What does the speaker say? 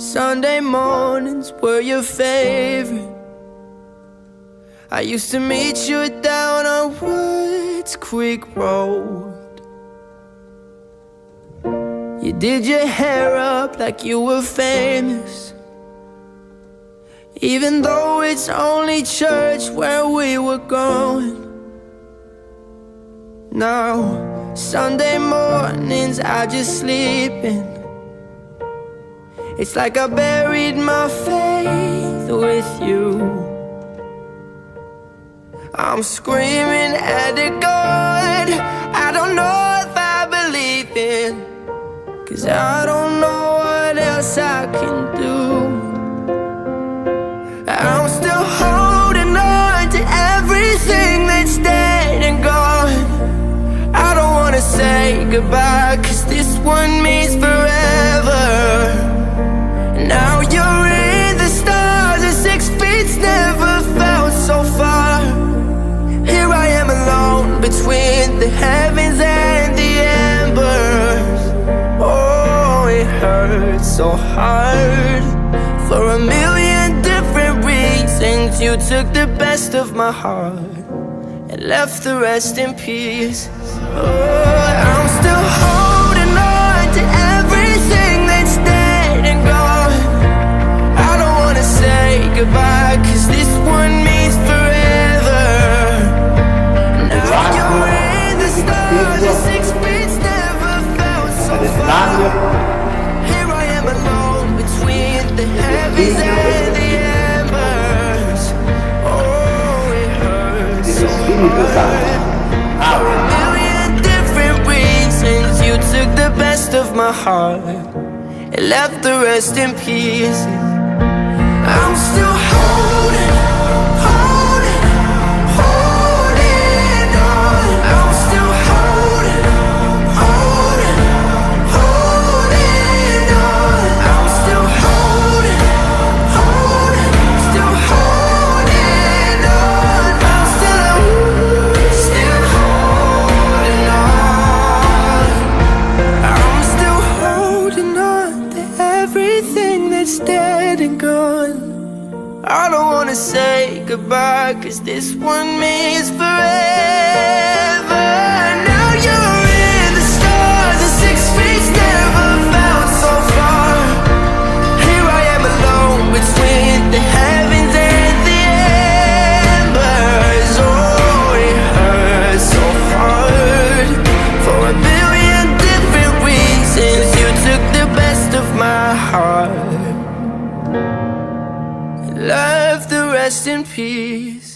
Sunday mornings were your favorite. I used to meet you down on Woods Creek Road. You did your hair up like you were famous, even though it's only church where we were going. Now, Sunday mornings I just sleep in. It's like I buried my faith with you. I'm screaming at the God I don't know if I believe in, 'cause I don't know what else I can do. I'm still holding on to everything that's dead and gone. I don't wanna say goodbye, 'cause this one means forever. Now you're in the stars and 6 feet's never felt so far. Here I am alone between the heavens and the embers. Oh, it hurts so hard. For a million different reasons, you took the best of my heart and left the rest in peace. Oh, I'm still holding on to everything that's dead and gone. I don't wanna say goodbye, 'cause this one means forever. Now you're in the stars and 6 feet's never felt so far. Here I am alone between the heavens and the embers. Oh, it hurts so hard. For a million different reasons, you took the best of my heart and left the rest in peace. I'm still holding on. I'm still holding on. I'm still holding on. Still holding on. I'm still holding on. I'm still holding on to everything that's dead and gone. I don't wanna say goodbye, 'cause this one means forever. Now you're in the stars and 6 feet's never felt so far. Here I am alone between the heavens and the embers. Oh, it hurts so hard. For a billion different reasons, you took the best of my heart, left the rest in peace.